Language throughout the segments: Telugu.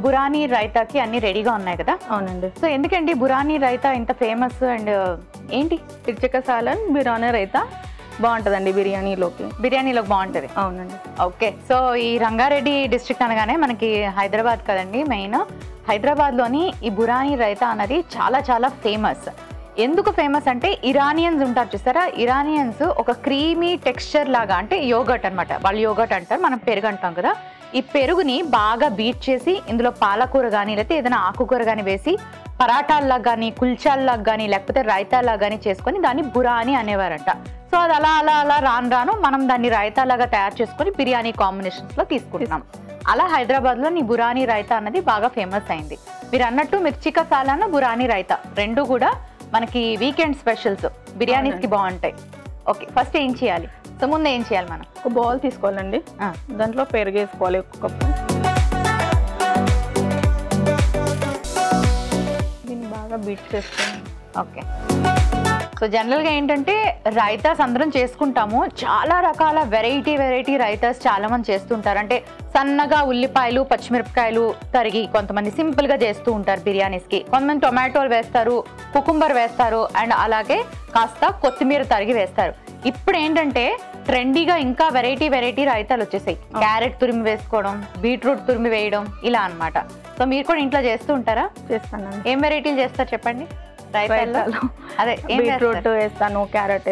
బురానీ రైతాకి అన్ని రెడీగా ఉన్నాయి కదా? అవునండి. సో ఎందుకండి బురానీ రైతా ఇంత ఫేమస్ అండ్ ఏంటి? చిక్క సాలన్ బిర్యానీ రైతా బాగుంటుందండి బిర్యానీలోకి బాగుంటుంది. అవునండి. ఓకే, సో ఈ రంగారెడ్డి డిస్ట్రిక్ట్ అనగానే మనకి హైదరాబాద్ కదండి మెయిన్. హైదరాబాద్లోని ఈ బురానీ రైతా అన్నది చాలా చాలా ఫేమస్. ఎందుకు ఫేమస్ అంటే ఇరానియన్స్ ఉంటారు చూసారా, ఇరానియన్స్ ఒక క్రీమీ టెక్స్చర్ లాగా, అంటే యోగట్ అనమాట, వాళ్ళు యోగట్ అంటారు, మనం పెరుగు అంటాం కదా. ఈ పెరుగుని బాగా బీట్ చేసి ఇందులో పాలకూర కానీ లేకపోతే ఏదైనా ఆకుకూర కానీ వేసి పరాటాల్లాగా కానీ కుల్చాల్లాగా కానీ లేకపోతే రైతాలాగా కానీ చేసుకొని దాన్ని బురానీ అనేవారంట. సో అది అలా అలా అలా రాను రాను మనం దాన్ని రైతాలాగా తయారు చేసుకొని బిర్యానీ కాంబినేషన్స్లో తీసుకుంటున్నాం. అలా హైదరాబాద్లో నీ బురానీ రైతా అన్నది బాగా ఫేమస్ అయింది. మీరు అన్నట్టు మిర్చి కసాలాను బురానీ రైతా రెండు కూడా మనకి వీకెండ్ స్పెషల్స్, బిర్యానీస్కి బాగుంటాయి. ఓకే, ఫస్ట్ ఏం చేయాలి? సో ముందు ఏం చేయాలి? మనం ఒక బౌల్ తీసుకోవాలండి, దాంట్లో పెరుగు వేసుకోవాలి, ఒక కప్పు. దీన్ని బాగా బీట్ చేసుకోండి. ఓకే, సో జనరల్గా ఏంటంటే రైతాస్ అందరం చేసుకుంటాము, చాలా రకాల వెరైటీ రైతాస్ చాలా మంది చేస్తుంటారు. అంటే సన్నగా ఉల్లిపాయలు పచ్చిమిరపకాయలు తరిగి కొంతమంది సింపుల్గా చేస్తూ ఉంటారు బిర్యానీస్కి, కొంతమంది టొమాటోలు వేస్తారు, కుకుంబర్ వేస్తారు, అండ్ అలాగే కాస్త కొత్తిమీర తరిగి వేస్తారు. ఇప్పుడు ఏంటంటే ట్రెండీగా ఇంకా వెరైటీ రైతాలు వచ్చేసాయి. క్యారెట్ తురిమి వేసుకోవడం, బీట్రూట్ తురిమి వేయడం, ఇలా అన్నమాట. సో మీరు కూడా ఇంట్లో చేస్తూ ఉంటారా? చేస్తాను. ఏం వెరైటీలు చేస్తారు చెప్పండి? అదే బీట్రూట్ వేస్తాను, క్యారెట్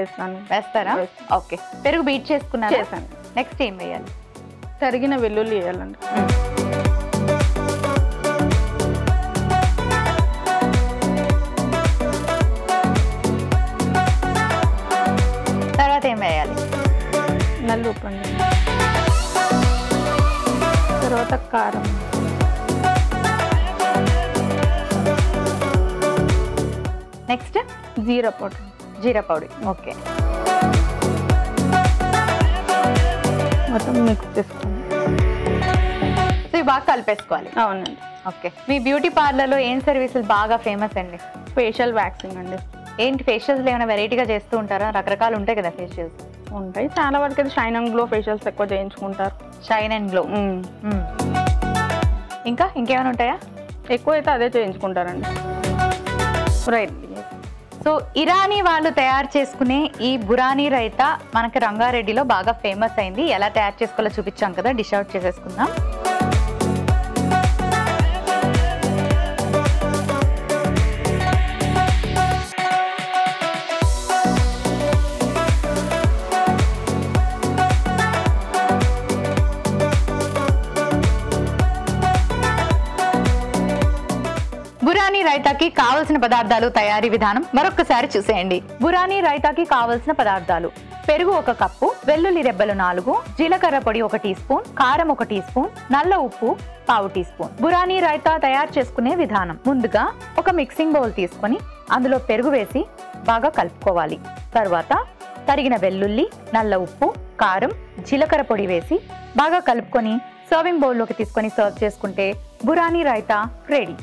వేస్తారా? ఓకే, పెరుగు బీట్ చేసుకున్నాను. చేస్తాను. నెక్స్ట్ ఏం వేయాలి? తరిగిన వెల్లుల్లి వేయాలండి. తర్వాత ఏం వేయాలి? నల్ల ఉప్పు అండి, తర్వాత కారం, నెక్స్ట్ జీరా పౌడర్. ఓకే, మొత్తం మిక్స్ చేసుకోండి. సో ఇవి బాగా కలిపేసుకోవాలి. అవునండి. ఓకే, మీ బ్యూటీ పార్లర్లో ఏం సర్వీసులు బాగా ఫేమస్ అండి? ఫేషియల్ వ్యాక్సింగ్ అండి. ఏంటి ఫేషియల్స్ ఏమైనా వెరైటీగా చేస్తూ ఉంటారా? రకరకాలు ఉంటాయి కదా ఫేషియల్స్. ఉంటాయి, చాలా వరకు అయితే షైన్ అండ్ గ్లో ఫేషియల్స్ ఎక్కువ చేయించుకుంటారు. Shine and glow. ఇంకా ఇంకేమైనా ఉంటాయా? ఎక్కువ అయితే అదే చేయించుకుంటారండి. రైట్. సో ఇరానీ వాళ్ళు తయారు చేసుకునే ఈ బురానీ రైతా మనకి రంగారెడ్డిలో బాగా ఫేమస్ అయింది. ఎలా తయారు చేసుకోవాలో చూపించాం కదా, డిష్ అవుట్ చేసేసుకుందాం. బురానీ రైతాకి కావలసిన పదార్థాలు, తయారీ విధానం మరొకసారి చూసేయండి. బురానీ రైతాకి కావలసిన పదార్థాలు: పెరుగు 1 కప్పు, వెల్లుల్లి రెబ్బలు 4, జీలకర్ర పొడి 1 టీ స్పూన్, కారం 1 టీ స్పూన్, నల్ల ఉప్పు 1/2 టీ స్పూన్. బురానీ రైతా తయారు చేసుకునే విధానం: ముందుగా ఒక మిక్సింగ్ బౌల్ తీసుకొని అందులో పెరుగు వేసి బాగా కలుపుకోవాలి. తర్వాత తరిగిన వెల్లుల్లి, నల్ల ఉప్పు, కారం, జీలకర్ర పొడి వేసి బాగా కలుపుకొని సర్వింగ్ బౌల్లోకి తీసుకొని సర్వ్ చేసుకుంటే బురానీ రైతా రెడీ.